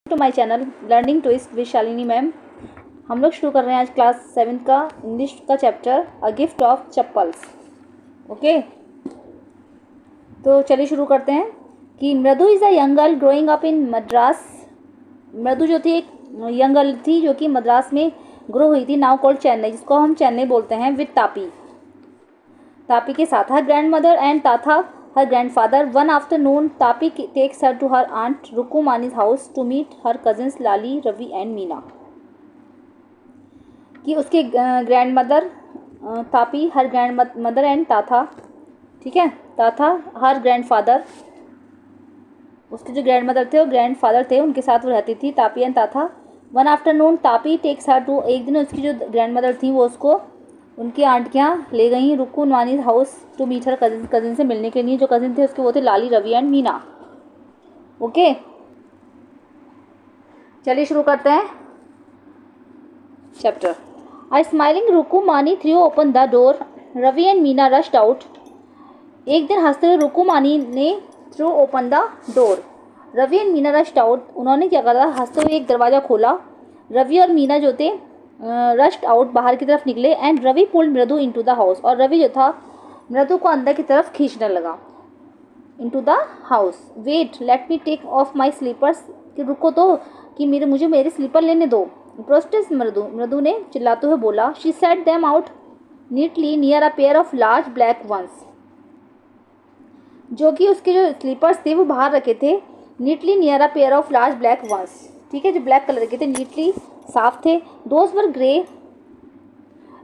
To my channel learning twist with Shalini ma'am. हम लोग शुरू कर रहे हैं आज क्लास 7 का इंग्लिश का chapter a gift of chappals. Okay, तो चलिए शुरू करते हैं कि मृदु is a young girl growing up in Madras. मृदु जो थी एक यंग गर्ल थी जो कि मद्रास में ग्रो हुई थी, नाउ कॉल्ड चेन्नई, जिसको हम चेन्नई बोलते हैं, विद तापी के साथ। Her grandmother and Thatha her grandfather. One afternoon, Tapi takes her to her aunt Rukumani's house to meet her cousins Lali, Ravi and Meena. कि उसके grandmother Tapi, her grandmother and Thatha, ठीक है, ताथा हर grandfather, उसके जो grand mother थे और grand father थे उनके साथ वो रहती थी, Tapi and Thatha. One afternoon Tapi takes her to, एक दिन उसकी जो ग्रैंड मदर थी वो उसको उनकी आंट के यहाँ ले गई रुकुनवानीज house to meet her cousin से मिलने के लिए। जो कजिन थे उसके वो थे लाली, रवि एंड मीना। ओके, चलिए शुरू करते हैं chapter. A smiling Rukmani threw open the door, Ravi and Meena rushed out. एक दिन हंसते हुए रुकुमानी ने threw open the door, Ravi and Meena rushed out, उन्होंने क्या करा, हंसते हुए एक दरवाज़ा खोला। रवि और मीना जो थे रश्ड आउट, बाहर की तरफ निकले। एंड रवि पुल्ड मृदु इनटू द हाउस, और रवि जो था मृदु को अंदर की तरफ खींचने लगा, into the house. Wait let me take off my slippers, कि रुको तो, कि मुझे मेरे स्लीपर लेने दो। प्रोस्टेस मृदु ने चिल्लाते हुए बोला। She set them out neatly near a pair of large black ones, जो कि उसके जो स्लीपर्स थे वो बाहर रखे थे, neatly near a pair of large black ones, ठीक है, जो ब्लैक कलर के थे, नीटली साफ थे। Those were grey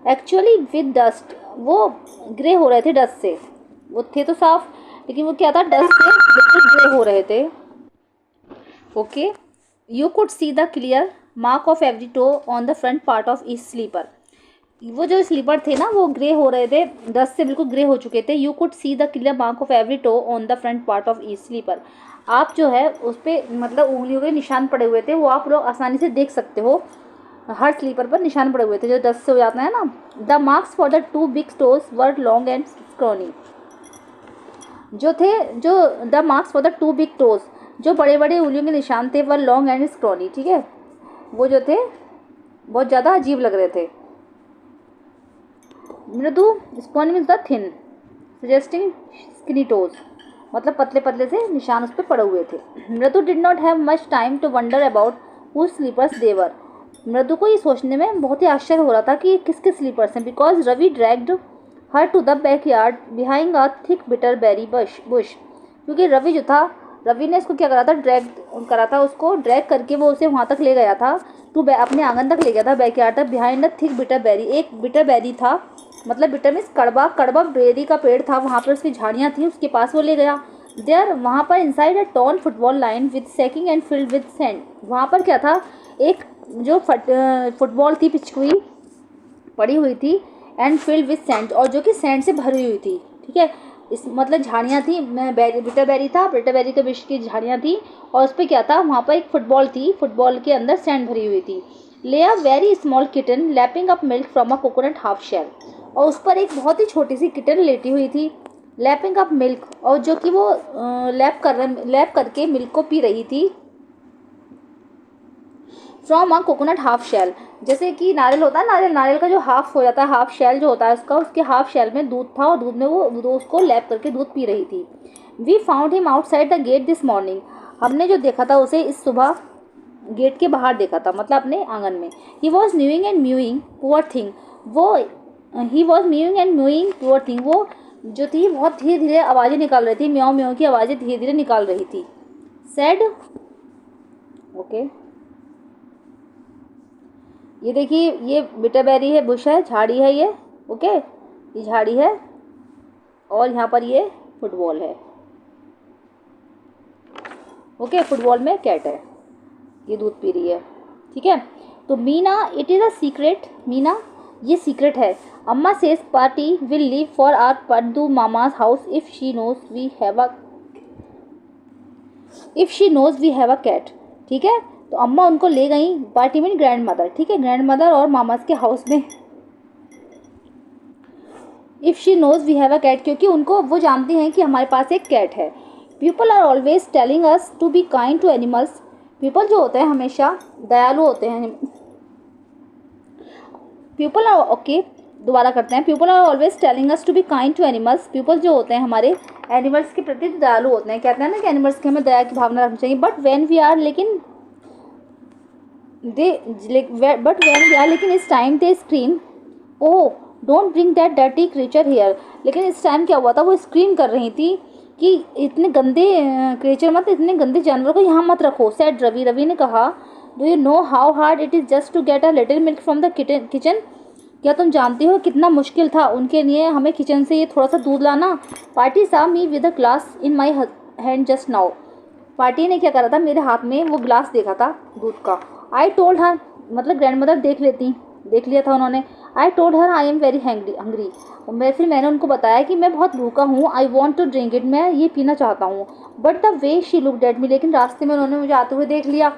actually with dust, वो ग्रे हो रहे थे डस्ट से, वो थे तो साफ लेकिन वो क्या था, डस्ट से बिल्कुल ग्रे हो रहे थे। Okay, you could see the clear mark of every toe on the front part of each slipper, वो जो स्लीपर थे ना वो ग्रे हो रहे थे, डस्ट से बिल्कुल ग्रे हो चुके थे। You could see the clear mark of every toe on the front part of each slipper, आप जो है उस पर मतलब उंगलियों के निशान पड़े हुए थे, वो आप लोग आसानी से देख सकते हो, हर स्लीपर पर निशान पड़े हुए थे जो डस्ट से हो जाता है ना। The marks for the two big toes were long and scrawny, जो थे जो the marks for the two big toes, जो बड़े बड़े उंगलियों के निशान थे, वर लॉन्ग एंड स्क्रॉनी, ठीक है, वो जो थे बहुत ज़्यादा अजीब लग रहे थे। मृदु, scrawny means the thin, suggesting skinny toes, मतलब पतले पतले से निशान उस पर पड़े हुए थे। Mridu did not have much time to wonder about who slippers they were, Mridu को ये सोचने में बहुत ही आश्चर्य हो रहा था कि किसके स्लीपर्स हैं, because Ravi dragged her to the backyard behind a thick bitter berry bush, क्योंकि रवि जो था, रवि ने इसको क्या करा था, ड्रैग करा था, उसको ड्रैग करके वो उसे वहाँ तक ले गया था, अपने आंगन तक ले गया था, बैकयार्ड तक, behind a thick bitter berry, एक बिटर बेरी था, मतलब बिटर मीन्स कड़वा बेरी का पेड़ था, वहाँ पर उसकी झाड़ियाँ थी, उसके पास वो ले गया। देयर, वहाँ पर inside a torn football line with sacking and filled with sand, वहाँ पर क्या था, एक जो फुटबॉल थी पिच हुई पड़ी हुई थी, एंड फिल्ड विद सैंड, और जो कि सैंड से भरी हुई थी, ठीक है, इस मतलब झाड़ियाँ थी, बिटर बेरी था, बिटर बेरी के बीच की झाड़ियाँ थी, और उस पर क्या था, वहाँ पर एक फुटबॉल थी, फुटबॉल के अंदर सैंड भरी हुई थी। Lay a very small kitten lapping up milk from a coconut half shell, और उस पर एक बहुत ही छोटी सी किटन लेटी हुई थी, लैपिंग अप मिल्क, और जो कि वो लैप करके मिल्क को पी रही थी, from a coconut half shell, जैसे कि नारियल होता है, नारियल का जो हाफ हो जाता है, हाफ शेल जो होता है उसका, उसके हाफ शेल में दूध था, और दूध में वो उसको लैप करके दूध पी रही थी। We found him outside the gate this morning, हमने जो देखा था उसे इस सुबह गेट के बाहर देखा था, मतलब अपने आंगन में। He was mowing and mowing poor thing, वो वो जो थी बहुत धीरे धीरे आवाज़ें निकाल रही थी, म्याऊ म्याऊ की आवाज़ें धीरे धीरे निकाल रही थी। सैड, ओके, ये देखिए, ये बिटरबेरी है, बुश है, झाड़ी है ये, ओके, ये झाड़ी है, और यहाँ पर ये फुटबॉल है, ओके, फुटबॉल में कैट है, ये दूध पी रही है, ठीक है। तो Meena, it is a secret, Meena ये सीक्रेट है। Amma says Paati will leave for our Paddu Mama's house if she knows we have a cat, ठीक है, तो अम्मा उनको ले गई, पार्टी में ग्रैंड मदर, ठीक है, ग्रैंड मदर और मामाज के हाउस में, if she knows we have a cat, क्योंकि उनको वो जानती हैं कि हमारे पास एक कैट है। People are always telling us to be kind to animals, people जो होते हैं हमेशा दयालु होते हैं। पीपल आर ओके, दोबारा करते हैं। People are always telling us to be kind to animals. People जो होते हैं हमारे एनिमल्स के प्रति दयालु होते हैं। कहते हैं ना कि एनिमल्स की हमें दया की भावना रखनी चाहिए। बट व्हेन वी आर लेकिन इस time they scream, oh don't bring that dirty creature here. लेकिन इस टाइम क्या हुआ था, वो स्क्रीम कर रही थी कि इतने गंदे क्रीचर मत, इतने गंदे जानवर को यहाँ मत रखो। सेड रवि, रवि ने कहा, do you know how hard it is just to get a little milk from the kitchen. क्या तुम जानती हो कितना मुश्किल था उनके लिए हमें किचन से ये थोड़ा सा दूध लाना। पार्टी सा me with a glass in my hand just now. Party ने क्या करा था, मेरे हाथ में वो ग्लास देखा था दूध का। आई टोल्ड हर, मतलब ग्रैंड मदर देख लिया था उन्होंने। I told her I am very hungry. फिर मैंने उनको बताया कि मैं बहुत भूखा हूँ। I want to drink it, मैं ये पीना चाहता हूँ। But the way she looked at me, लेकिन रास्ते में उन्होंने मुझे आते हुए देख लिया।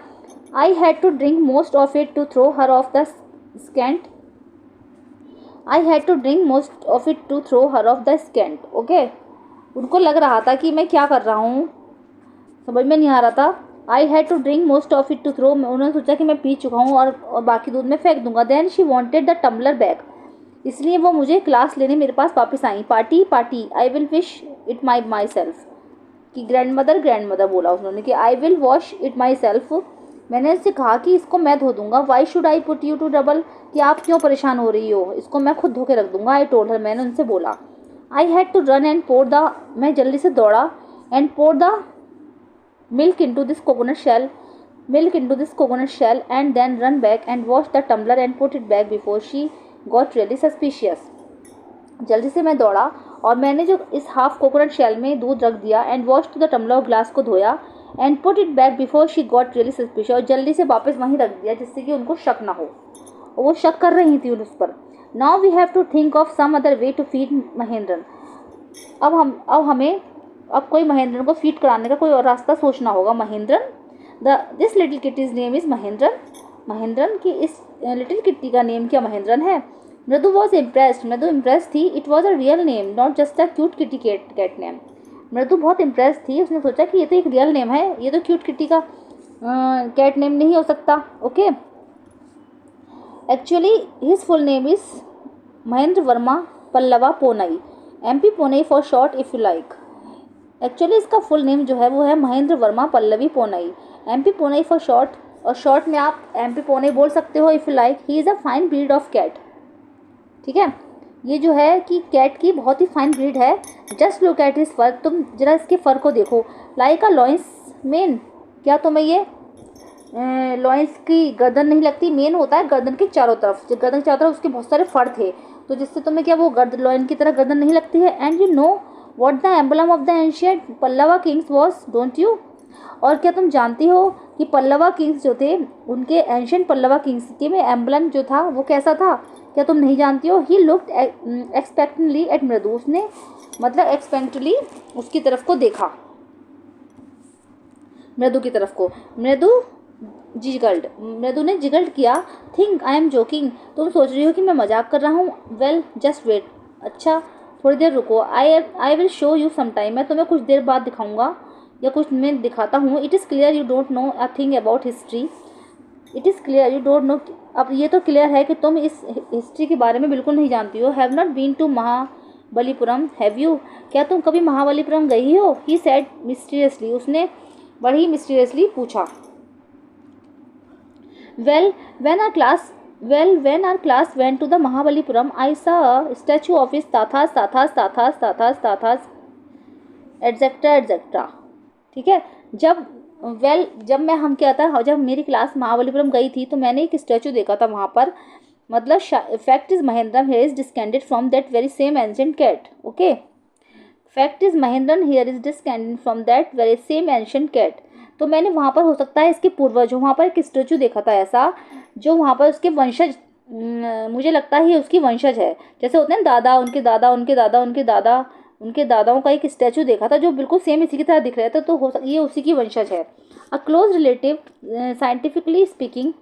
I had to drink most of it to throw her off the scent. I had to drink most of it to throw her off the scent. Okay, उनको लग रहा था कि मैं क्या कर रहा हूँ, समझ में नहीं आ रहा था। I had to drink most of it to throw, उन्होंने सोचा कि मैं पी चुका हूँ और बाकी दूध में फेंक दूंगा। Then she wanted the tumbler back, इसलिए वो मुझे क्लास लेने मेरे पास वापस आई। Paati I will wash it myself, कि ग्रैंड मदर बोला उन्होंने कि I will wash it myself. मैंने उससे कहा कि इसको मैं धो दूंगा। Why should I put you to trouble, कि आप क्यों परेशान हो रही हो, इसको मैं खुद धो के रख दूंगा। आई टोल्ड हर, मैंने उनसे बोला। I had to run and pour the, मैं जल्दी से दौड़ा, and pour the milk into this coconut shell and then run back and wash the tumbler and put it back before she got really suspicious। जल्दी से मैं दौड़ा और मैंने जो इस हाफ कोकोनट शेल में दूध रख दिया, and wash to the tumbler, glass को धोया, and put it back before she got really suspicious, और जल्दी से वापस वहीं रख दिया जिससे कि उनको शक ना हो। और वो शक कर रही थी उस पर। Now we have to think of some other way to feed Mahendran. अब कोई महेंद्रन को फीड कराने का कोई और रास्ता सोचना होगा। Mahendran, this little kitty's name is Mahendran की इस लिटिल किट्टी का नेम क्या महेंद्रन है। Mridu was impressed, Mridu impress थी। It was a real name not just a cute kitty cat name. Mridu बहुत इम्प्रेस थी, उसने सोचा कि ये तो एक रियल नेम है, ये तो क्यूट किटी का कैट नेम नहीं हो सकता। Okay, actually his full name is Mahendra Varma Pallava Poonai, MP Poonai for short if you like. Actually इसका फुल नेम जो है वो है Mahendra Varma Pallavi Poonai, MP Poonai for short, और शॉर्ट में आप MP पोनई बोल सकते हो if you like. He is a fine breed of cat. ठीक है, ये जो है कि कैट की बहुत ही फाइन ब्रीड है। जस्ट लुक एट हिज फर, तुम जरा इसके फर को देखो। लाइक अ लॉइंस मेन, क्या तुम्हें ये लॉइंस की गर्दन नहीं लगती। मेन होता है गर्दन के चारों तरफ, जो गर्दन के चारों तरफ उसके बहुत सारे फर थे, तो जिससे तुम्हें क्या वो लॉइन की तरह गर्दन नहीं लगती है। And you know what the emblem of the ancient Pallava Kings was, don't you. और क्या तुम जानती हो कि पल्लवा किंग्स जो थे, उनके एंशिएंट पल्लवा किंग्स के में एम्बलम जो था वो कैसा था, क्या तुम नहीं जानती हो। ही लुक्ड एक्सपेक्टेंटली एट मृदु, उसने मतलब एक्सपेक्टेंटली उसकी तरफ को देखा, मृदु की तरफ को। मृदु ने जिगल्ड किया। थिंक आई एम जोकिंग, तुम सोच रही हो कि मैं मजाक कर रहा हूँ। वेल जस्ट वेट, अच्छा थोड़ी देर रुको। I will show you some time, मैं तुम्हें कुछ देर बाद दिखाऊंगा या कुछ मैं दिखाता हूँ। It is clear you don't know a thing about history. It is clear you don't know, अब ये तो क्लियर है कि तुम इस हिस्ट्री के बारे में बिल्कुल नहीं जानती हो। Have not been to Mahabalipuram, have you, क्या तुम कभी महाबलीपुरम गई हो। ही सेड मिस्टीरियसली, उसने बड़ी मिस्टीरियसली पूछा। When our class went to the Mahabalipuram, I saw a statue of his tathas, etc. ठीक है, जब हम क्या था, जब मेरी क्लास महाबलीपुरम गई थी तो मैंने एक स्टैचू देखा था वहाँ पर। मतलब fact is Mahendran here is descended from that very same ancient cat. Okay, fact is Mahendran here is descended from that very same ancient cat. तो मैंने वहाँ पर हो सकता है इसके पूर्वज, वहाँ पर एक स्टेचू देखा था ऐसा, जो वहाँ पर उसके वंशज, मुझे लगता है ये उसकी वंशज है। जैसे होते हैं दादा, उनके दादा, उनके दादा, उनके दादा, उनके दादाओं का एक स्टैचू देखा था जो बिल्कुल सेम इसी की तरह दिख रहा था, तो हो ये उसी की वंशज है। A close relative, scientifically speaking,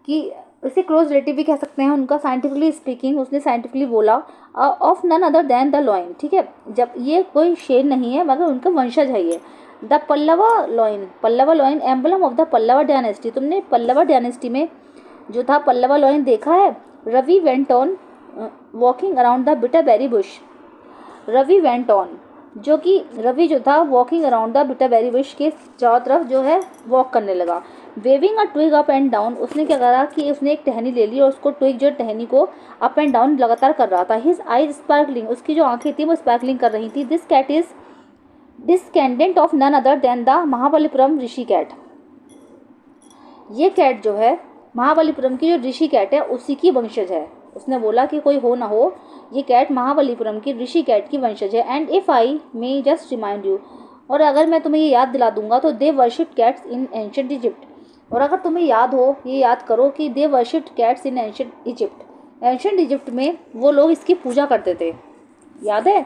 कि इसे क्लोज रिलेटिव भी कह सकते हैं उनका। साइंटिफिकली स्पीकिंग, उसने साइंटिफिकली बोला, of none other than the lion. ठीक है, जब ये कोई शेर नहीं है मगर उनका वंशज है ये। The Pallava lion emblem of the Pallava dynasty. तुमने पल्लवा डायनेस्टी में जो था पल्लवा लॉइन देखा है। Ravi went on walking around the bitterberry bush. Ravi went on, जो कि रवि जो था walking around the bitterberry bush के चारों तरफ जो है वॉक करने लगा। Waving a twig up and down, उसने क्या करा कि उसने एक टहनी ले ली और उसको ट्विग जो टहनी को अप एंड डाउन लगातार कर रहा था। हिज आईज स्पार्कलिंग, उसकी जो आंखें थी वो स्पार्कलिंग कर रही थी। This cat is descendant of none other than the Mahabalipuram rishi cat. ये कैट जो है महाबलीपुरम की जो ऋषि कैट है उसी की वंशज है। उसने बोला कि कोई हो ना हो, ये कैट महाबलीपुरम की ऋषि कैट की वंशज है। And if I may just remind you, और अगर मैं तुम्हें ये याद दिला दूंगा तो they worship cats in ancient Egypt. और अगर तुम्हें याद हो, ये याद करो कि they worship cats in ancient Egypt. Ancient Egypt में वो लोग इसकी पूजा करते थे, याद है?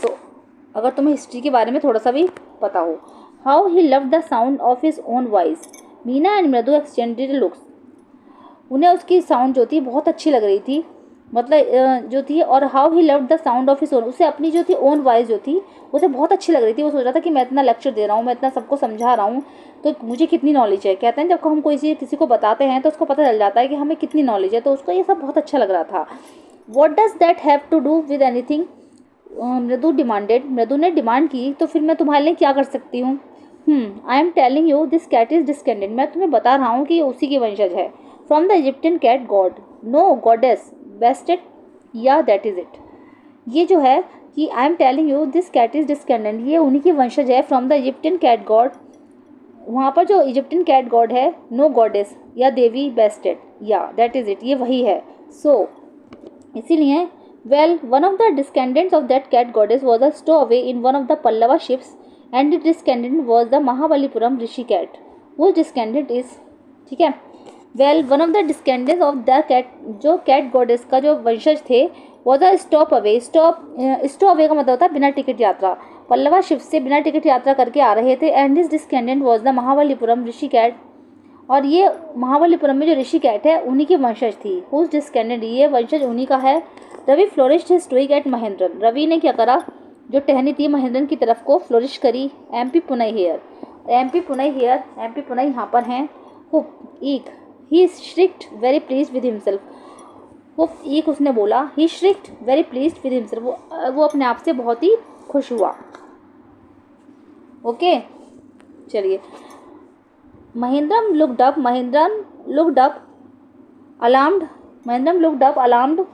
तो अगर तुम्हें हिस्ट्री के बारे में थोड़ा सा भी पता हो। How he love the sound of his own voice. Meena and मृदु एक्सचेंज्ड लुक्स। उन्हें उसकी साउंड जो थी बहुत अच्छी लग रही थी, मतलब जो थी। और how he loved the sound of his own, उसे अपनी जो थी ओन वॉइस जो थी उसे बहुत अच्छी लग रही थी। वो सोच रहा था कि मैं इतना लेक्चर दे रहा हूँ, मैं इतना सबको समझा रहा हूँ, तो मुझे कितनी नॉलेज है। कहते हैं जब हम कोई चीज़ किसी को बताते हैं तो उसको पता चल जाता है कि हमें कितनी नॉलेज है, तो उसको ये सब बहुत अच्छा लग रहा था। What does that have to do with anything, Mridu demanded. Mridu ने डिमांड की, तो फिर मैं तुम्हारे लिए क्या कर सकती हूँ? I am telling you this cat is descended, मैं तुम्हें बता रहा हूँ कि ये उसी की वंशज है। From the Egyptian cat god, no goddess Bastet, या दैट इज इट। ये जो है कि I am telling you this cat is descended, ये उन्हीं की वंशज है। From the Egyptian cat god, वहाँ पर जो इजिप्टियन कैट गॉड है, नो गॉडेस या देवी बेस्टेड, या दैट इज इट, ये वही है। सो इसीलिए well, one of the descendants of that cat goddess was a stowaway in one of the Pallava ships, and the descendant was the Mahabalipuram Rishi cat. whose descendant is, ठीक है। well, one of the descendants of the cat, जो cat goddess का जो वंशज थे, was a stowaway. stowaway का मतलब होता है बिना टिकट यात्रा। पल्लवा शिप से बिना टिकट यात्रा करके आ रहे थे। and his descendant was the Mahabalipuram Rishi cat, और ये महाबलीपुरम में जो ऋषि कैट है उन्हीं की वंशज थी। whose descendant, ये वंशज उन्हीं का है। Ravi flourished his twig at Mahendran, Ravi ने क्या करा, जो टहनी थी महेंद्रन की तरफ को फ्लोरिश करी। MP Poonai here, MP Poonai यहाँ पर हैं। Hoop eek, he shrieked very pleased with himself. Hoop eek, उसने बोला, he shrieked very pleased with himself, वो अपने आप से बहुत ही खुश हुआ। ओके चलिए। Mahendran looked up alarmed.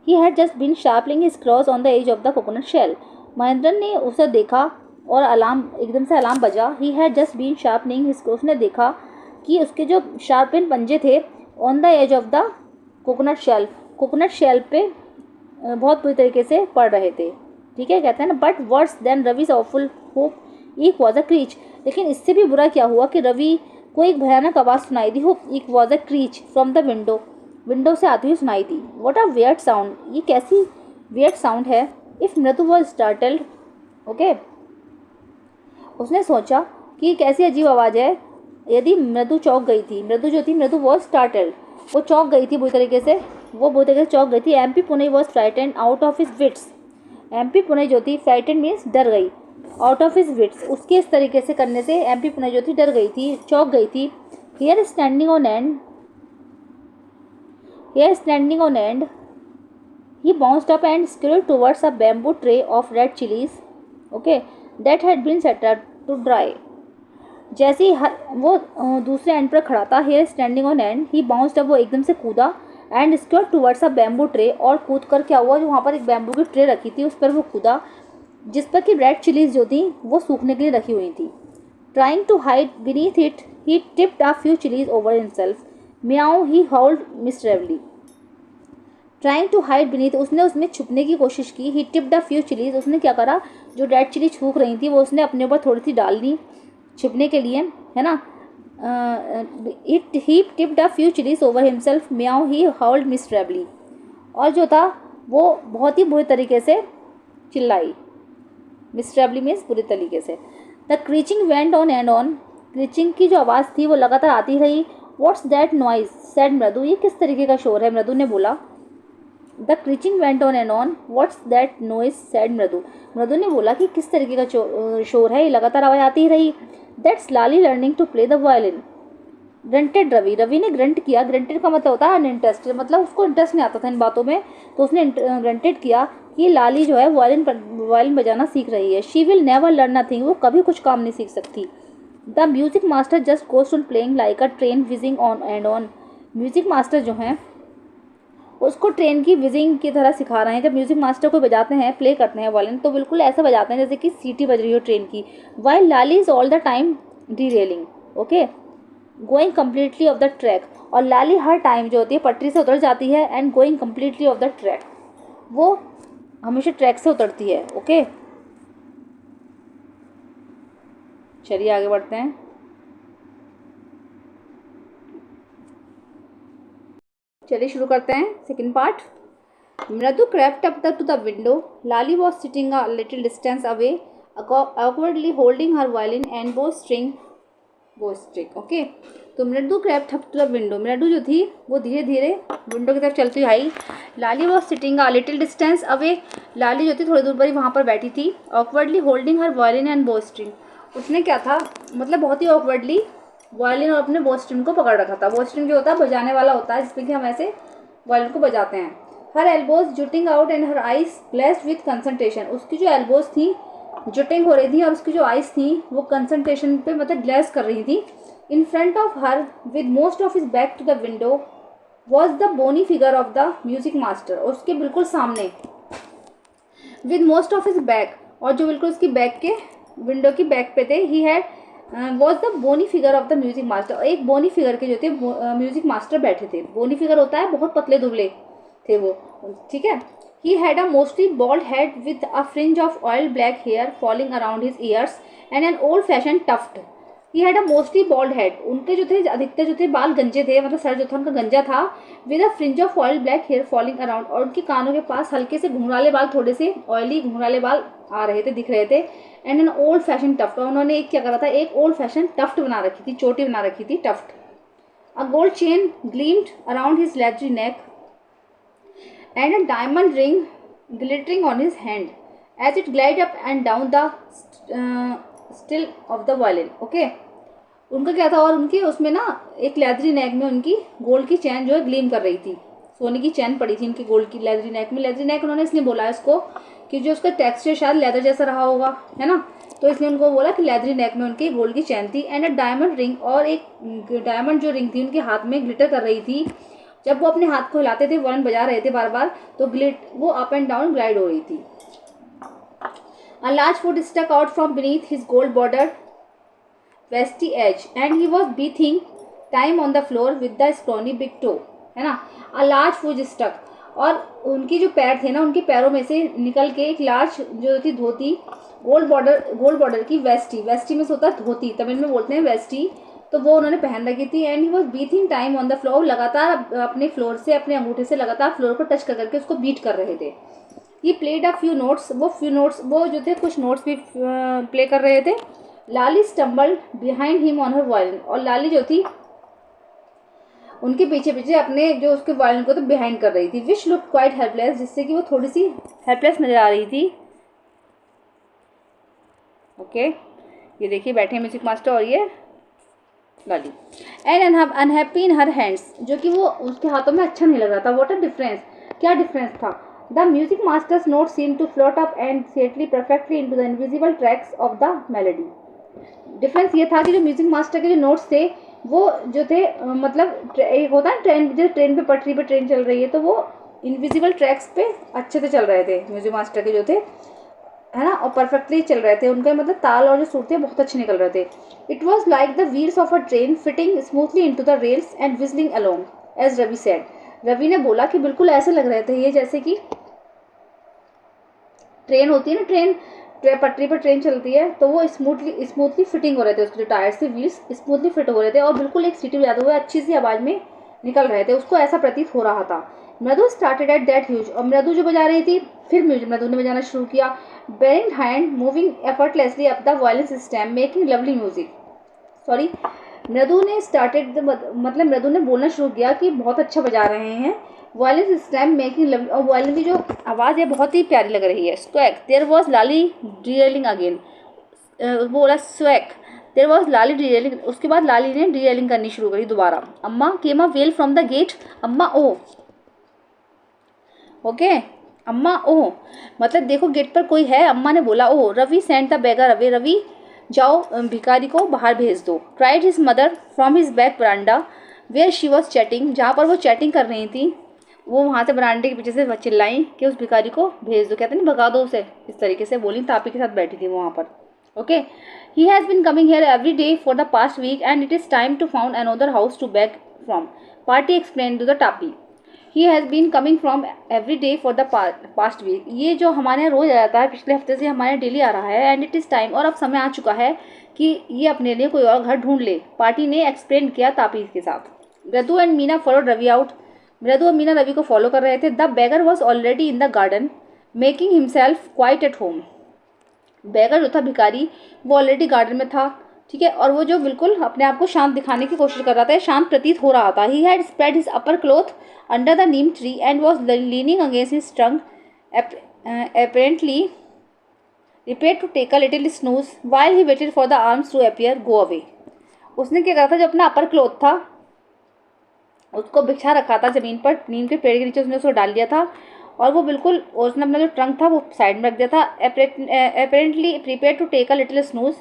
He had just been sharpening his claws on the edge of the coconut shell. Mahendran ने उसे देखा और एकदम से अलार्म बजा। He had just been sharpening his claws, उसने देखा कि उसके जो शार्पन पंजे थे on the edge of the coconut shell पे बहुत बुरी तरीके से पड़ रहे थे। ठीक है, कहते हैं ना, but worse than Ravi's awful hope eek was a screech. लेकिन इससे भी बुरा क्या हुआ कि रवि को एक भयानक आवाज़ सुनाई दी। हुप एक was a crèche from the window से आती हुई सुनाई दी। व्हाट अ वियर्ड साउंड, ये कैसी वियर्ड साउंड है। इफ़ मृदु वॉज स्टार्टल्ड, ओके, उसने सोचा कि कैसी अजीब आवाज़ है। यदि मृदु चौंक गई थी, मृदु वॉज स्टार्टल्ड, वो चौंक गई थी बुरी तरीके से, चौंक गई थी। MP Punai was frightened out of his wits, MP Punai जो थी फ्राइटेंड मीन्स डर गई, आउट ऑफ हिज विट्स, उसके इस तरीके से करने से एमपी पुनई जो थी डर गई थी, चौंक गई थी। Here standing on and he bounced up and scurried towards a bamboo tray of red chilies, okay, that had been set up to dry. जैसे ही वो दूसरे एंड पर खड़ा था, here standing on end, he bounced up, वो एकदम से कूदा, and scurried towards a bamboo tray, और कूद कर क्या हुआ, जो वहाँ पर एक बैम्बू की ट्रे रखी थी उस पर वो कूदा, जिस पर कि रेड चिलीज जो थी वो सूखने के लिए रखी हुई थी। Trying to hide beneath it, he tipped a few chilies over himself. Meow, he howled miserably. Trying to hide beneath, उसने उसमें छुपने की कोशिश की। He tipped a few chillies, उसने क्या करा, जो रेड चिली सूख रही थी वो उसने अपने ऊपर थोड़ी सी डाल दी छुपने के लिए, है ना। He tipped a few chillies over himself. Meow, he howled miserably, और जो था वो बहुत ही बुरी तरीके से चिल्लाई। मिसरेबली मीन्स बुरी तरीके से। The screeching went on and on, screeching की जो आवाज़ थी वो लगातार आती रही। व्हाट्स दैट नॉइज सेड मृदु, ये किस तरीके का शोर है, मृदु ने बोला। The screeching went on and on. What's that noise said Mridu. Mridu ने बोला कि किस तरीके का शोर है, ये लगातार आवाज आती ही रही. That's Lali learning to play the violin. Grunted Ravi. Ravi ने ग्रंट किया. ग्रंटेड का मतलब होता है अनइंटरेस्टेड, मतलब उसको इंटरेस्ट नहीं आता था इन बातों में, तो उसने ग्रंटेड किया कि लाली जो है वायलिन बजाना सीख रही है. She will never learn nothing. वो कभी कुछ काम नहीं सीख सकती. The music master just goes on playing like a train wheezing on and on. Music master जो हैं उसको ट्रेन की विजिंग की तरह सिखा रहे हैं. जब म्यूजिक मास्टर को बजाते हैं, प्ले करते हैं वायलिन, तो बिल्कुल ऐसा बजाते हैं जैसे कि सीटी बज रही हो ट्रेन की. While Lali is all the time derailing. Okay, going completely of the track. और लाली हर टाइम जो होती है पटरी से उतर जाती है. And going completely of the track, वो हमेशा ट्रैक से उतरती है. ओके, चलिए आगे बढ़ते हैं. चलिए शुरू करते हैं सेकंड पार्ट. मृदु crept up to the window. Lali was sitting a little distance away, awkwardly holding her violin and bowstring. Okay, तो मृदु crept up to the window. मृदु जो थी वो धीरे धीरे विंडो की तरफ चलती हुई आई. लाली was sitting a little distance away. लाली जो थी थोड़ी दूर पर ही वहाँ पर बैठी थी. awkwardly holding her violin and bowstring. उसने क्या था, मतलब बहुत ही awkwardly वायलिन और अपने बॉस्ट्रिंग को पकड़ रखा था. बॉस्ट्रिंग जो होता है बजाने वाला होता है, जिसमें कि हम ऐसे वायलिन को बजाते हैं. Her elbows jutting out and her eyes glazed with concentration. उसकी जो एल्बोज थी जुटिंग हो रही थी और उसकी जो आइज थी वो कंसंट्रेशन पे मतलब ग्लेस कर रही थी. In front of her with most of his back to the window was the bony figure of the music master. उसके बिल्कुल सामने with most of his back, और जो बिल्कुल उसकी बैक के विंडो की बैक पे थे, he had was the bony figure of the music master. एक बोनी फिगर के जो थे म्यूजिक मास्टर बैठे थे. बोनी फिगर होता है बहुत पतले दुबले थे वो, ठीक है. He had a mostly bald head with a fringe of oil black hair falling around his ears and an old fashion tuft. He had a mostly bald head. उनके जो थे अधिकतर जो थे बाल गंजे थे, मतलब सर जो था उनका गंजा था. With a fringe of oil black hair falling around, और उनके कानों के पास हल्के से घुंघराले बाल, थोड़े से ऑयली घुंघराले बाल आ रहे थे, दिख रहे थे. And an old fashion tuft. और उन्होंने एक क्या करा था, एक ओल्ड फैशन टफ्ट बना रखी थी, चोटी बना रखी थी, tuft. A gold chain gleamed around his leathery neck and a diamond ring glittering on his hand as it glided up and down the still of the violin. Okay, उनका क्या था, और उनके उसमें ना एक लेदरी नेक में उनकी गोल्ड की चैन जो है ग्लीम कर रही थी. सोने की चैन पड़ी थी उनकी गोल्ड की लेदरी नेक में. लेदरी नेक उन्होंने इसलिए बोला है इसको कि जो उसका टेक्सचर शायद लेदर जैसा रहा होगा, है ना, तो इसलिए उनको बोला कि लेदरी नेक में उनकी गोल्ड की चैन थी. एंड अ डायमंड रिंग, और एक डायमंड जो रिंग थी उनके हाथ में ग्लिटर कर रही थी. जब वो अपने हाथ को हिलाते थे, वायलिन बजा रहे थे बार बार, तो वो अप एंड डाउन ग्लाइड हो रही थी. A large foot stuck out from beneath his gold border veshti edge and he was beating time on the floor with the scrawny big toe. है ना, अ लार्ज फुट स्टक, और उनकी जो पैर थे ना, उनके पैरों में से निकल के एक लार्ज जो थी धोती, गोल्ड बॉर्डर की वेस्टी में से होता है धोती, तमिल में बोलते हैं वेस्टी, तो वो उन्होंने पहन रखी थी. And he was beating time on the floor. लगातार अपने फ्लोर से, अपने अंगूठे से लगातार फ्लोर को टच कर करके उसको बीट कर रहे थे. He played a few notes. वो जो थे कुछ नोट्स भी प्ले कर रहे थे. Lali stumbled behind him on her violin. और लाली जो थी उनके पीछे पीछे अपने जो उसके वायलिन को तो बिहाइंड कर रही थी. विच लुक क्वाइट हेल्पलेस, जिससे कि वो थोड़ी सी हेल्पलेस नजर आ रही थी. ओके, ये देखिए बैठे म्यूजिक मास्टर और ये Lali. And unhappy in her hands, जो कि वो उसके हाथों में अच्छा नहीं लग रहा था. व्हाट अ डिफरेंस, क्या डिफरेंस था. The music master's note seem to float up and settle perfectly into the invisible tracks of the melody. Difference ये था कि जो म्यूजिक मास्टर के जो नोट्स थे वो जो थे मतलब एक होता है ट्रेन, जो ट्रेन पे पटरी पे ट्रेन चल रही है, तो वो इनविजिबल ट्रैक्स पे अच्छे से चल रहे थे म्यूजिक मास्टर के जो थे, है ना, और परफेक्टली चल रहे थे. उनके मतलब ताल और जो सुर थे बहुत अच्छे निकल रहे थे. It was like the wheels of a train fitting smoothly into the rails and whistling along as Ravi said. Ravi ने बोला कि बिल्कुल ऐसे लग रहे थे ये जैसे कि ट्रेन होती है ना, ट्रेन पटरी पर ट्रेन चलती है, तो वो स्मूथली फिटिंग हो रहे थे. उसके जो टायर्स थे, व्हील्स स्मूथली फिट हो रहे थे और बिल्कुल एक सीटी बजाते हुए अच्छी सी आवाज़ में निकल रहे थे. उसको ऐसा प्रतीत हो रहा था. मृदु स्टार्टेड एट दैट ह्यूज. और मृदु जो बजा रही थी, फिर मृदु ने बजाना शुरू किया. Bearing hand moving effortlessly up the violin stem making lovely music. Sorry, Mridu ने स्टार्टेड मतलब मृदु ने बोलना शुरू किया कि बहुत अच्छा बजा रहे हैं। वायलिन इस टाइम मेकिंग, और वायलिन की जो आवाज़ है बहुत ही प्यारी लग रही है। Squawk there was Lali derailing again, बोला squawk there was Lali derailing, उसके बाद लाली ने डीरेलिंग करनी शुरू करी दोबारा। Amma came a wail from the gate, Amma ओ, ओके अम्मा ओ, मतलब देखो गेट पर कोई है, अम्मा ने बोला ओ। Ravi send the beggar away, Ravi जाओ भिखारी को बाहर भेज दो। Cried his mother from his back veranda where she was chatting, जहाँ पर वो चैटिंग कर रही थी वो वहाँ से बरांडे के पीछे से चिल्लाई कि उस भिखारी को भेज दो, कहते नहीं भगा दो उसे, इस तरीके से बोली। तापी के साथ बैठी थी वो वहाँ पर। Okay, he has been coming here every day for the past week and it is time to found another house to beg from, party explain to the Tapi. He has been coming from every day for the past week, ये जो हमारे यहाँ रोज़ आ जाता है पिछले हफ्ते से हमारे डेली आ रहा है। एंड इट इज़ टाइम, और अब समय आ चुका है कि ये अपने लिए कोई और घर ढूंढ ले, पार्टी ने एक्सप्लेन किया तापी के साथ। Mridu and Meena followed Ravi out, Mridu और मीना रवि को फॉलो कर रहे थे। The beggar was already in the garden making himself quite at home, beggar जो था भिखारी वो ऑलरेडी गार्डन में था, ठीक है, और वो जो बिल्कुल अपने आप को शांत दिखाने की कोशिश कर रहा था, शांत प्रतीत हो रहा था। He had spread his upper cloth under the neem tree and was leaning against his trunk apparently prepared to take a little snooze while he waited for the arms to appear go away। उसने क्या करा था, जो अपना अपर cloth था उसको बिछा रखा था ज़मीन पर, नीम के पेड़ के नीचे उसने उसको डाल दिया था, और वो बिल्कुल उसने अपना जो ट्रंक था वो साइड में रख दिया था। Apparently prepare to take a little snooze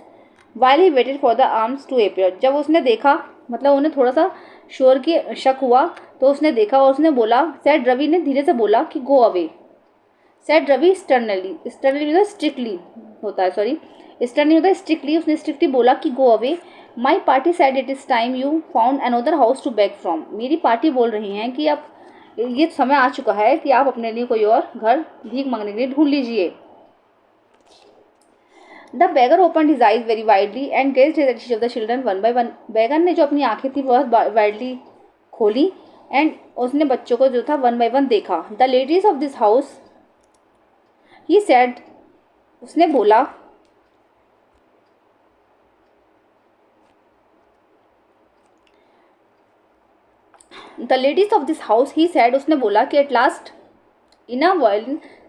while he waited for the arms to appear, जब उसने देखा, मतलब उन्हें थोड़ा सा शोर की शक हुआ तो उसने देखा और उसने बोला, सेड रवि ने धीरे से बोला कि go away. Said Ravi sternly, sternly मतलब स्ट्रिक्टली होता है, सॉरी स्टर्नली होता है स्ट्रिक्टली, उसने स्ट्रिक्टली बोला कि go away. My party said it is time you found another house to beg from, मेरी पार्टी बोल रही हैं कि अब ये समय आ चुका है कि आप अपने लिए कोई और घर भीख मांगने के लिए ढूंढ लीजिए। The beggar open his eyes very widely and gazed at each of the children one by one, beggar ने जो अपनी आंखें थी बहुत वाइडली खोली एंड उसने बच्चों को जो था वन बाय वन देखा। The ladies of this house he said, उसने बोला the ladies of this house he said, उसने बोला कि at last in a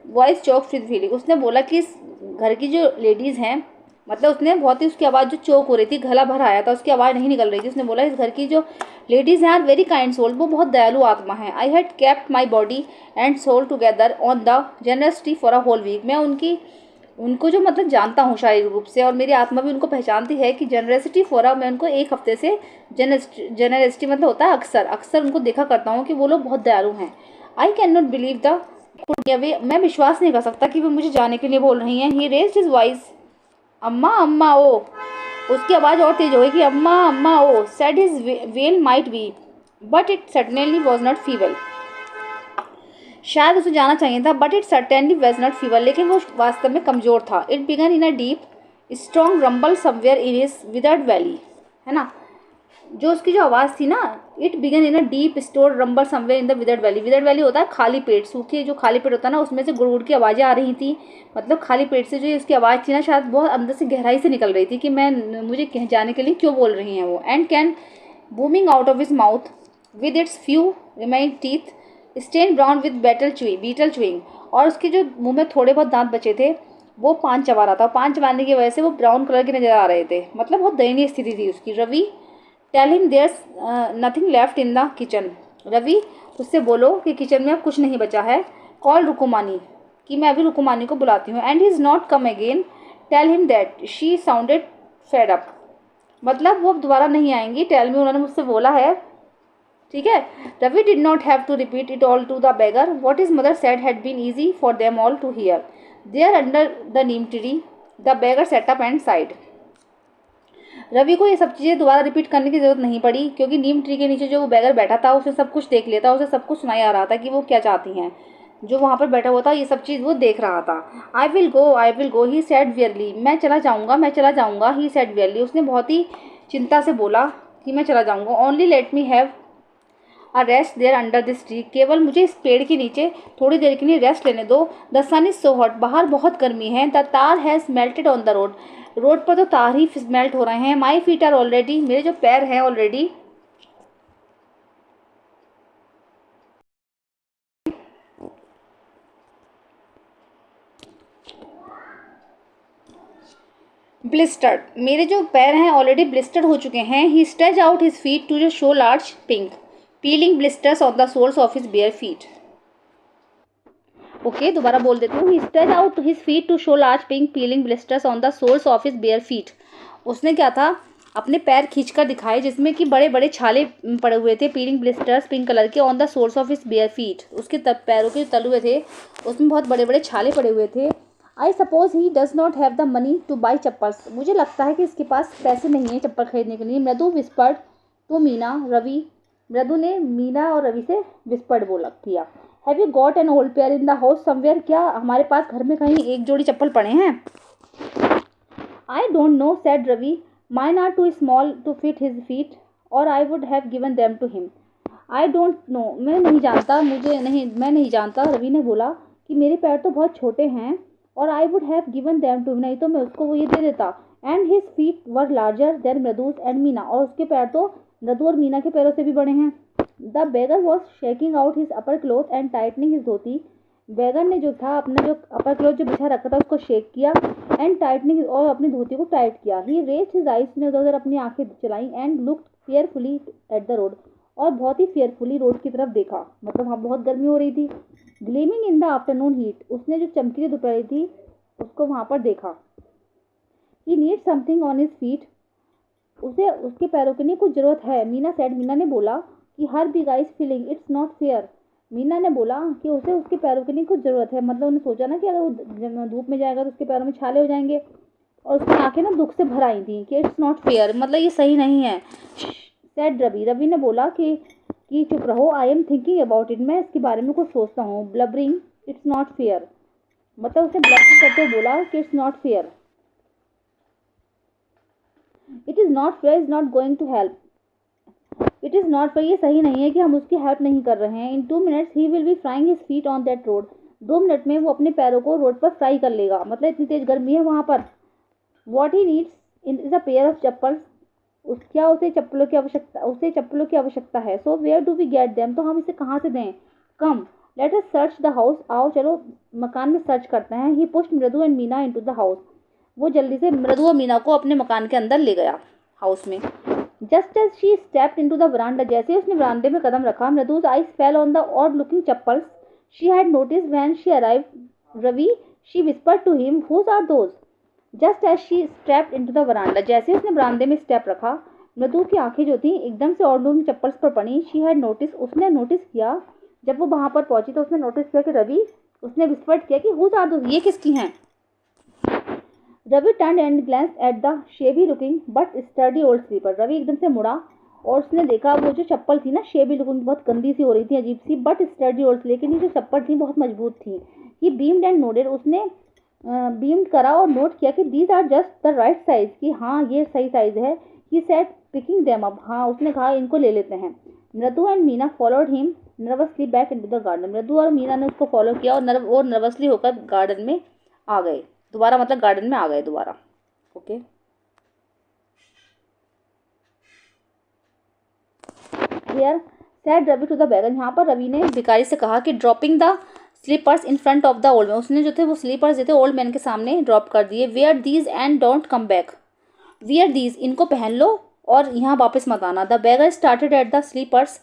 voice choke with feeling, उसने बोला कि इस घर की जो लेडीज़ हैं, मतलब उसने बहुत ही उसकी आवाज़ जो चोक हो रही थी, गला भर आया था, उसकी आवाज़ नहीं निकल रही थी। उसने बोला इस घर की जो लेडीज़ हैं आर वेरी काइंड सोल, वो बहुत दयालु आत्मा है। I had kept my body and soul together on the generosity for a whole week, मैं उनको जो मतलब जानता हूँ शारीरिक रूप से, और मेरी आत्मा भी उनको पहचानती है कि जनरसिटी फॉर मैं उनको एक हफ्ते से जनरसिटी मतलब होता है अक्सर अक्सर उनको देखा करता हूँ कि वो लोग बहुत दयालु हैं। I can not believe the, मैं विश्वास नहीं कर सकता कि वो मुझे जाने के लिए बोल रही हैं। ही रेज्ड हिज वॉइस, अम्मा अम्मा ओ, उसकी आवाज़ और तेज हो गई कि अम्मा अम्मा ओ। Said his well might be but it certainly was not feeble, शायद उसे जाना चाहिए था, but it certainly was not fever, लेकिन वो वास्तव में कमज़ोर था। It began in a deep strong rumble somewhere in his withered valley, है ना, जो उसकी जो आवाज़ थी ना, it began in a deep store rumble somewhere in the withered valley, withered valley होता है खाली पेट, सूखे जो खाली पेट होता है ना, उसमें से गुड़ गुड़ की आवाज़ें आ रही थी, मतलब खाली पेट से जो उसकी आवाज़ थी ना, शायद बहुत अंदर से गहराई से निकल रही थी कि मुझे कहीं जाने के लिए क्यों बोल रही हैं वो। And can booming out of his mouth with its few remind teeth stain brown with betel chewing, और उसके जो मुंह में थोड़े बहुत दांत बचे थे वो पान चबा रहा था, पान चबाने की वजह से वो ब्राउन कलर के नजर आ रहे थे, मतलब बहुत दयनीय स्थिति थी उसकी। Ravi tell him there's nothing left in the kitchen, Ravi उससे बोलो कि किचन में अब कुछ नहीं बचा है। कॉल रुकुमानी, कि मैं अभी रुकुमानी को बुलाती हूँ। And he is not come again, tell him that she sounded fed up, मतलब वो अब दोबारा नहीं आएंगी, टेल मी उन्होंने मुझसे बोला है, ठीक है। Ravi did not have to repeat it all to the beggar, what is mother said had been easy for them all to hear. There under the neem tree the beggar sat up and side, Ravi को ये सब चीज़ें दोबारा repeat करने की जरूरत नहीं पड़ी, क्योंकि नीम ट्री के नीचे जो वो बेगर बैठा था उसे सब कुछ देख लिया था, उसे सब कुछ सुनाया आ रहा था कि वो क्या चाहती हैं, जो वहाँ पर बैठा हुआ था ये सब चीज़ वो देख रहा था। I will go he said verily, मैं चला जाऊँगा ही सेड वियरली, उसने बहुत ही चिंता से बोला कि मैं चला जाऊँगा। Only let me have a rest there under this tree, केवल मुझे इस पेड़ के नीचे थोड़ी देर के लिए रेस्ट लेने दो। The sun is so hot, बाहर बहुत गर्मी है। The tar has melted on the road, road पर तो तार ही मेल्ट हो रहे हैं। माई फीट आर ऑलरेडी, मेरे जो पैर हैं ऑलरेडी ब्लिस्टर्ड, मेरे जो पैर हैं ऑलरेडी ब्लिस्टर्ड हो चुके हैं। He stretch out his feet to show large pink peeling blisters on the soles of his bare feet. Okay, दोबारा बोल देती हूँ। He stretch out his feet to show large pink peeling blisters on the soles of his bare feet. उसने क्या था, अपने पैर खींचकर दिखाए जिसमें कि बड़े बड़े छाले पड़े हुए थे, पीलिंग ब्लिस्टर्स पिंक कलर के, on the soles of his bare feet, उसके पैरों के तलुए थे उसमें बहुत बड़े बड़े छाले पड़े हुए थे। I suppose he does not have the money two by chappals, मुझे लगता है कि इसके पास पैसे नहीं है चप्पल खरीदने के लिए। मृदु विस्पर्ड टू मीना रवि, मृदु ने मीना और रवि से विस्पर्ड बोला किया। Have you got an old pair in the house somewhere, क्या हमारे पास घर में कहीं एक जोड़ी चप्पल पड़े हैं? I don't know said Ravi, mine are too small to fit his feet और I would have given them to him. I don't know, मैं नहीं जानता, रवि ने बोला कि मेरे पैर तो बहुत छोटे हैं और I would have given them to, नहीं तो मैं उसको वो ये दे देता। And his feet were larger than Mridu's and Meena, और उसके पैर तो मृदु और मीना के पैरों से भी बड़े हैं। The beggar was shaking out his upper cloth and tightening his dhoti, beggar ने जो था अपना जो अपर क्लोथ जो बिछा रखा था उसको शेक किया, एंड टाइटनिंग और अपनी धोती को टाइट किया। ही रेज्ड हिज आइज, ने उधर उधर अपनी आंखें चलाई, and looked fearfully at the road, और बहुत ही फेयरफुली रोड की तरफ देखा, मतलब वहाँ बहुत गर्मी हो रही थी। Gleaming in the afternoon heat, उसने जो चमकीली दोपहर थी उसको वहाँ पर देखा। He need something on his feet, उसे उसके पैरों के लिए कुछ जरूरत है। मीना सेड, मीना ने बोला कि her big eyes feeling it's not fair, Meena ने बोला कि उसे उसके पैरों के लिए कुछ ज़रूरत है, मतलब उन्हें सोचा ना कि अगर वो धूप में जाएगा तो उसके पैरों में छाले हो जाएंगे, और उसकी आंखें ना दुख से भर आई थी कि इट्स नॉट फेयर, मतलब ये सही नहीं है। सेड रवि, रवि ने बोला कि चुप रहो, I am thinking about it, मैं इसके बारे में कुछ सोचता हूँ। ब्लबरिंग इट्स नॉट फेयर, मतलब उसने ब्लबरिंग करते हुए बोला कि it's not fair, it is not fair is not going to help, it is not fair, ये सही नहीं है कि हम उसकी हेल्प नहीं कर रहे हैं। इन 2 minutes he will be frying his feet on that road, 2 minute में वो अपने पैरों को रोड पर फ्राई कर लेगा, मतलब इतनी तेज गर्मी है वहाँ पर। What he needs is a pair of chappals, उसे चप्पलों की आवश्यकता है। So where do we get them, तो हम इसे कहाँ से दें? Come let us search the house, आओ चलो मकान में सर्च करते हैं। He pushed Mridu and Meena into the house, वो जल्दी से मृदु और मीना को अपने मकान के अंदर ले गया, हाउस में। Just as she stepped into the veranda, जैसे उसने वरांडे में कदम रखा, मृदु's eyes fell on the odd looking chappals she had noticed when she arrived. Ravi, she whispered to him, whose are those? Just as she stepped into the veranda, जैसे उसने वरांडे में step रखा, मृदु की आंखें जो थी एकदम से ऑड लुकिंग चप्पल्स पर पड़ी। she had noticed, उसने नोटिस किया, जब वो वहां पर पहुंची तो उसने नोटिस किया कि रवि, उसने विस्पर्ड किया कि whose are those, ये किसकी हैं? Ravi turn and glance at the shabby looking but sturdy old slipper, Ravi एकदम से मुड़ा और उसने देखा वो जो चप्पल थी ना, शेबी लुकिंग, बहुत गंदी सी हो रही थी, अजीब सी, बट स्टर्डी ओल्ड, लेकिन ये जो चप्पल थी बहुत मजबूत थी। ही बीम्ड एंड नोटेड, उसने बीम्ड करा और नोट किया कि these are just the right size, कि हाँ ये सही साइज है। He said picking them up, हाँ उसने कहा इनको ले लेते हैं। Mridu and Meena followed him nervously back into the garden, Mridu और मीना ने उसको फॉलो किया और नर्वसली होकर गार्डन में आ गए दोबारा, मतलब गार्डन में आ गए दोबारा। Okay, here said Ravi to the beggar, यहाँ पर रवि ने भिखारी से कहा कि dropping the slippers in front of the old man, उसने जो थे वो स्लीपर्स जो थे ओल्ड मैन के सामने ड्रॉप कर दिए। Wear these and don't come back, wear these, इनको पहन लो और यहाँ वापस मत आना। The beggar started at the slippers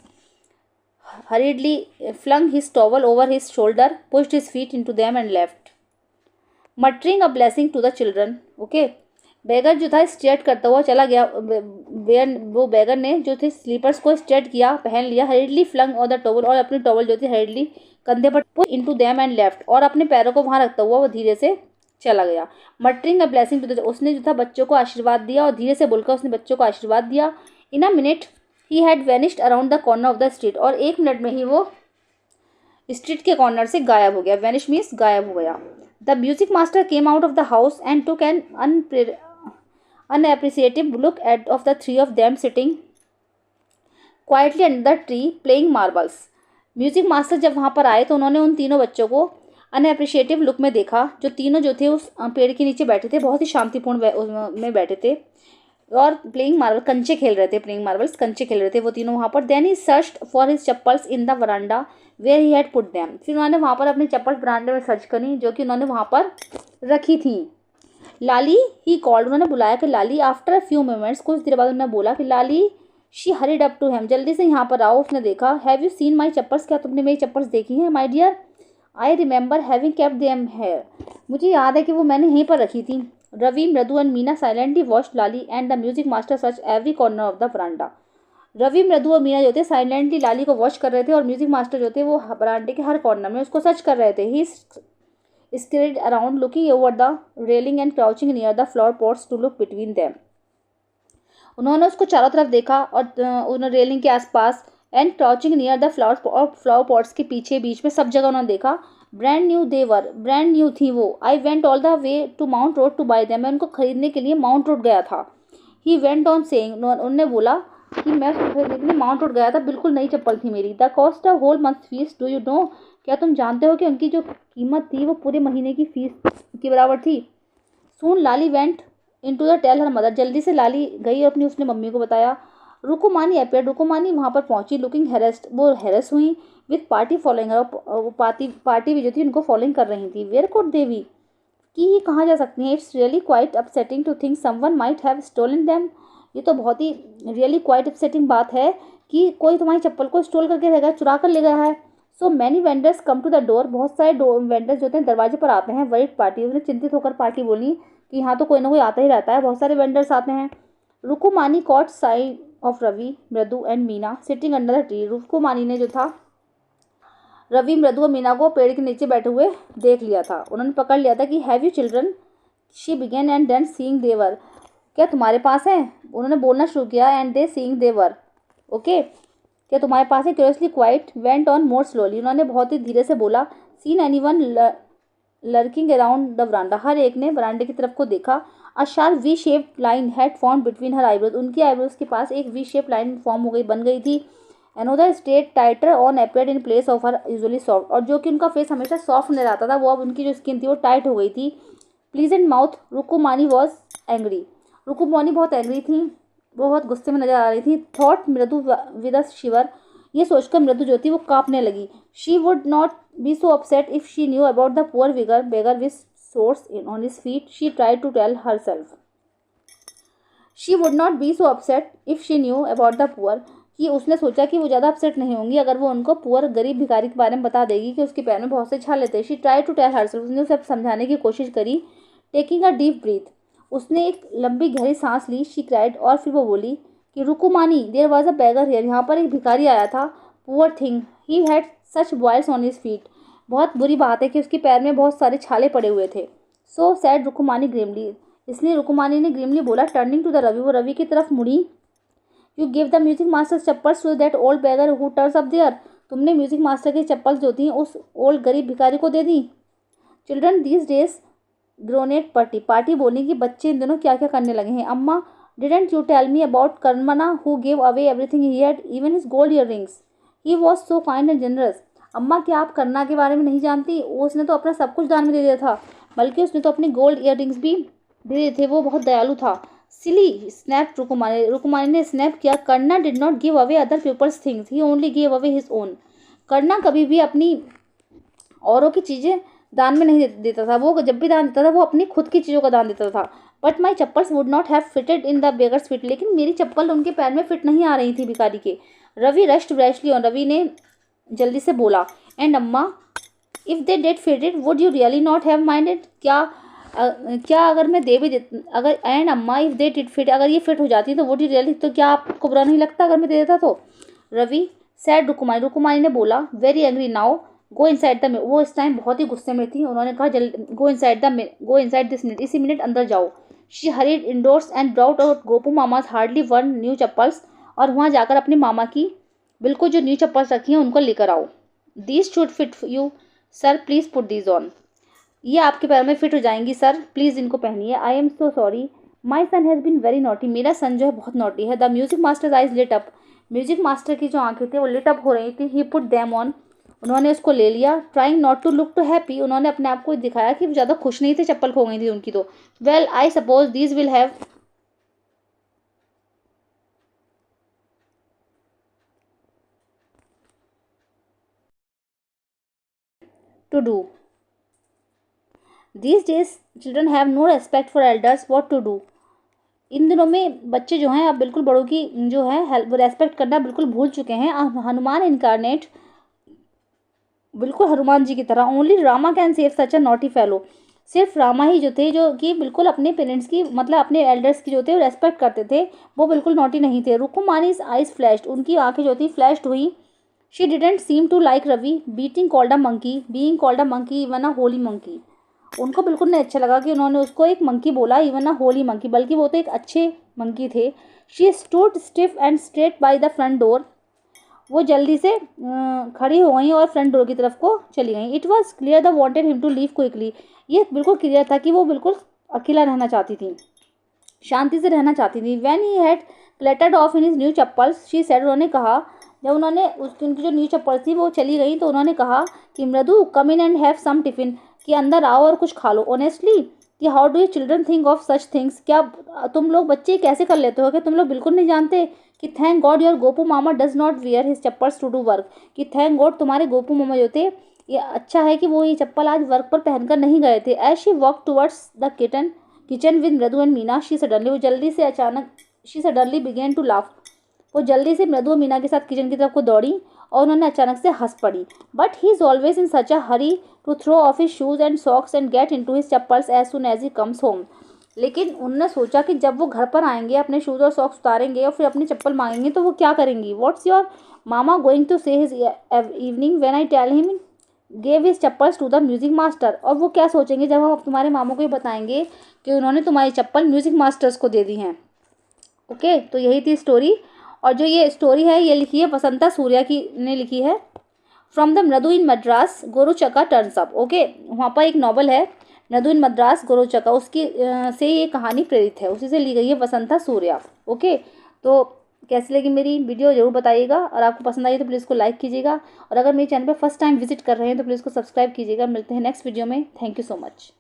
hurriedly, flung his towel over his shoulder, pushed his feet into them and left, muttering a blessing to the children. Okay, beggar जो था स्ट्रेट करता हुआ चला गया, वो बेगर ने जो थे स्लीपर्स को स्ट्रेट किया, पहन लिया। हरीडली फ्लंग और द टॉवल, और अपनी टॉवल जो थी हरीडली कंधे पर push into them and left, और अपने पैरों को वहां रखता हुआ वो धीरे से चला गया। Muttering a blessing to the, उसने जो था बच्चों को आशीर्वाद दिया, और धीरे से बोलकर उसने बच्चों को आशीर्वाद दिया। In a minute he had vanished around the corner of the street, और 1 मिनट में ही वो स्ट्रीट के कॉर्नर से गायब हो गया। वेनिश मीन्स गायब हो गया। The music master came out of the house and took an unappreciative look at of the 3 of them sitting quietly under the tree playing marbles. Music master जब वहाँ पर आए तो उन्होंने उन तीनों बच्चों को अनएप्रिशिएटिव लुक में देखा। जो तीनों जो थे उस पेड़ के नीचे बैठे थे, बहुत ही शांतिपूर्ण में बैठे थे और प्लेइंग मार्बल कंचे खेल रहे थे, प्लेइंग मार्बल्स कंचे खेल रहे थे वो तीनों वहाँ पर। Then he searched for his chappals in the veranda where he had put them. फिर उन्होंने वहाँ पर अपनी चप्पल बरांडे में सर्च करी जो कि उन्होंने वहाँ पर रखी थी। लाली ही कॉल्ड, उन्होंने बुलाया कि Lali. After a few moments, कुछ देर बाद उन्होंने बोला कि Lali. She hurried up to him, जल्दी से यहाँ पर आओ। उसने देखा। Have you seen my chappals, क्या तुमने मेरी चप्पल्स देखी हैं my dear? I remember having kept them here, मुझे याद है कि वो मैंने यहीं पर रखी थी। Ravi, Mridu and Meena silently watched Lali and the music master search every corner of the veranda. Ravi, Mridu और मीना जो थे साइलेंटली लाली को वॉच कर रहे थे और म्यूजिक मास्टर जो थे वो बरामदे के हर कॉर्नर में उसको सर्च कर रहे थे। He scurried around looking over the railing and crouching near the flower pots to look between them. उन्होंने उसको चारों तरफ देखा और उन्होंने रेलिंग के आसपास and crouching near the flower pots के पीछे बीच में सब जगह उन्होंने देखा। ब्रांड न्यू थी वो। I went all the way to Mount Road to buy them, मैं उनको खरीदने के लिए माउंट रोड गया था। ही वेंट ऑन सेइंग, उन्होंने बोला कि मैं उसको खरीदने के लिए माउंट रोड गया था, बिल्कुल नई चप्पल थी मेरी। The cost of whole month fees do you know, क्या तुम जानते हो कि उनकी जो कीमत थी वो पूरे महीने की फीस के बराबर थी। Soon Lali went into the tell her mother, जल्दी से लाली गई और अपनी उसने मम्मी को बताया। रुकुमानी अपीयर्ड, रुकुमानी वहाँ पर पहुंची। लुकिंग हेरेस्ड, वो हेरस हुई। विथ पार्टी फॉलोइंग, और पार्टी भी जो थी उनको फॉलोइंग कर रही थी। वेयर कुड दे बी, कि ये कहाँ जा सकती हैं? It's really quite upsetting to think someone might have stolen them, ये तो बहुत ही रियली क्वाइट अपसेटिंग बात है कि कोई तुम्हारी चप्पल को स्टोल करके ले गया, चुरा कर ले गया है। So many vendors come to the door, बहुत सारे वेंडर्स जो थे दरवाजे पर आते हैं। वरीड पार्टी, उसने चिंतित होकर पार्टी बोली कि यहाँ तो कोई ना कोई आता ही रहता है, बहुत सारे वेंडर्स आते हैं। Rukmani caught sight of Ravi, Mridu and Meena sitting under the tree, Rukmani ने जो था रवि, मृदु और मीना को पेड़ के नीचे बैठे हुए देख लिया था। उन्होंने पकड़ लिया था कि have you children, she began and then seeing their, क्या तुम्हारे पास है? उन्होंने बोलना शुरू किया। And they seeing their, okay, क्या तुम्हारे पास है? Curiously quite went on more slowly, उन्होंने बहुत ही धीरे से बोला। Seen anyone lurking around the veranda, हर एक ने वरांडे की तरफ को देखा। A sharp V shaped line had form between her eyebrows, उनकी आईब्रोज के पास एक वी शेप लाइन फॉर्म हो गई, बन गई थी। Another state tighter on appeared in place of her usually soft, और जो कि उनका फेस हमेशा सॉफ्ट नजर आता था वो अब उनकी जो स्किन थी वो टाइट हो गई थी। प्लीजेंट माउथ, रुकुमानी वॉज एंग्री, रुकुमानी बहुत एंग्री थी, वो बहुत गुस्से में नजर आ रही थी। थॉट मृदु विद अ शिवर, ये सोचकर मृदु जो थी वो कांपने लगी। She would not be so upset if she knew about the poor beggar with sores on his feet, she tried to tell her self. She would not be so upset if she knew about the poor, कि उसने सोचा कि वो ज़्यादा upset नहीं होंगी अगर वो उनको पुअर गरीब भिखारी के बारे में बता देगी कि उसके पैर में बहुत से छाले थे। She try to tell herself, उसने उसे समझाने की कोशिश करी। टेकिंग अ डीप ब्रीथ, उसने एक लंबी गहरी सांस ली। शी क्राइड, और फिर वो बोली कि Rukumani, there was a beggar here, यहाँ पर एक भिखारी आया था। Poor thing, he had such boils on his feet, बहुत बुरी बात है कि उसके पैर में बहुत सारे छाले पड़े हुए थे। सो सैड रुकुमानी ग्रिमली, इसलिए रुकुमानी ने ग्रिमली बोला। टर्निंग टू द रवि, वो रवि की तरफ मुड़ी। You give the music master chappal to that old beggar who turns up there, तुमने म्यूजिक मास्टर की चप्पल जो थी उस ओल्ड गरीब भिखारी को दे दी। Children these days groaned party बोली कि बच्चे इन दिनों क्या क्या करने लगे हैं। अम्मा, didn't you tell me about Karmana who give away everything he had, even his gold earrings, he was so kind and generous. अम्मा, क्या आप करना के बारे में नहीं जानती? उसने तो अपना सब कुछ दान में दे दिया था, बल्कि उसने तो अपनी गोल्ड ईयर रिंग्स भी दे दिए थे, वो बहुत दयालु था। सिली स्नैप रुकुमानी ने स्नैप किया। Karna did not give away other people's things, he only give away his own, Karna कभी भी अपनी औरों की चीज़ें दान में नहीं देता था, वो जब भी दान देता था वो अपनी खुद की चीज़ों का दान देता था। But my chappals would not have fitted in the beggars fit, लेकिन मेरी चप्पल उनके पैर में फिट नहीं आ रही थी भिखारी के। रवि रश्ड ब्रैशली ऑन, रवि ने जल्दी से बोला। एंड अम्मा, if they did fitted would you really not have minded, क्या अगर मैं दे भी दे, अगर एंड अम्मा इफ दे डिड फिट, अगर ये फिट हो जाती तो वुड यू रियली, तो क्या आपको बुरा नहीं लगता अगर मैं दे देता तो? रवि सैड रुकुमानी ने बोला। Very angry now go inside the, वो इस टाइम बहुत ही गुस्से में थी। उन्होंने कहा गो इनसाइड दिस मिनट, इसी मिनट अंदर जाओ। She hurried indoors and brought out Gopu Mama's hardly worn new chappals, और वहाँ जाकर अपनी मामा की बिल्कुल जो न्यू चप्पल्स रखी हैं उनको लेकर आओ। These should fit you sir, please put these on, ये आपके पैर में फिट हो जाएंगी सर, प्लीज़ इनको पहनिए। I am so sorry, my son has been very naughty, मेरा सन जो है बहुत नॉटी है। The music master's eyes lit up, music master की जो आंखें थी वो लिट अप हो रही थी। ही पुट दैम ऑन, उन्होंने उसको ले लिया। Trying not to look too happy, उन्होंने अपने आप को दिखाया कि ज़्यादा खुश नहीं थे, चप्पल खो गई थी उनकी तो। Well I suppose these will have to do. These days children have no respect for elders, what to do. इन दिनों में बच्चे जो हैं अब बिल्कुल बड़ों की जो है हेल्प रेस्पेक्ट करना बिल्कुल भूल चुके हैं। हनुमान इनकारनेट, बिल्कुल हनुमान जी की तरह। Only Rama can save such a naughty fellow, सिर्फ रामा ही जो थे जो कि बिल्कुल अपने पेरेंट्स की मतलब अपने एल्डर्स की जो थे रेस्पेक्ट करते थे, वो बिल्कुल नॉटी नहीं थे। रुकुमानीज आइज फ्लैश्ड, उनकी आंखें जो थी फ्लैश्ड हुई। She didn't seem to like Ravi beating called a monkey, being called a monkey even a holy monkey. उनको बिल्कुल नहीं अच्छा लगा कि उन्होंने उसको एक मंकी बोला, इवन अ होली मंकी, बल्कि वो तो एक अच्छे मंकी थे। She stood stiff and straight by the front door, वो जल्दी से खड़ी हो गई और फ्रंट डोर की तरफ को चली गई। It was clear the wanted him to leave quickly, ये बिल्कुल क्लियर था कि वो बिल्कुल अकेला रहना चाहती थी, शांति से रहना चाहती थी। When he had clattered off in his new chappals she said, उन्होंने कहा जब उन्होंने उनकी जो न्यू चप्पल थी वो चली गई तो उन्होंने कहा कि Mridu come in and have some tiffin, कि अंदर आओ और कुछ खा लो। ऑनेस्टली कि how do you children think of such things, क्या तुम लोग बच्चे कैसे कर लेते हो, कि तुम लोग बिल्कुल नहीं जानते कि thank God your Gopu mama does not wear his chappals to do work, कि थैंक गॉड तुम्हारे गोपू मामा जो थे ये अच्छा है कि वो ये चप्पल आज वर्क पर पहनकर नहीं गए थे। As she walk towards the kitchen with Mridu and Meena she suddenly, वो जल्दी से अचानक she suddenly began to laugh, वो जल्दी से मृदु और मीना के साथ किचन की तरफ को दौड़ी और उन्होंने अचानक से हंस पड़ी। But he is always in such a hurry to throw off his shoes and socks and get in to his chappals as soon as he comes home. लेकिन उन्होंने सोचा कि जब वो घर पर आएंगे अपने शूज़ और सॉक्स उतारेंगे और फिर अपनी चप्पल मांगेंगे तो वो क्या करेंगी। व्हाट्स योर मामा going to say his evening when I tell him gave his chappals to the music master, और वो क्या सोचेंगे जब हम तुम्हारे मामों को ये बताएंगे कि उन्होंने तुम्हारी चप्पल म्यूजिक मास्टर्स को दे दी हैं। ओके, तो यही थी स्टोरी। और जो ये स्टोरी है ये लिखी है वसंता सूर्या की ने लिखी है। फ्रॉम द मृदु इन मद्रास गोरुचका टर्न्स अप। ओके, वहाँ पर एक नॉवल है मृदु इन मद्रास गोरुचका, उसकी से ये कहानी प्रेरित है, उसी से ली गई है वसंता सूर्या। ओके, तो कैसी लगी मेरी वीडियो जरूर बताइएगा, और आपको पसंद आई तो प्लीज़ को लाइक कीजिएगा, और अगर मेरे चैनल पर फर्स्ट टाइम विजिट कर रहे हैं तो प्लीज़ को सब्सक्राइब कीजिएगा। मिलते हैं नेक्स्ट वीडियो में। Thank you so much.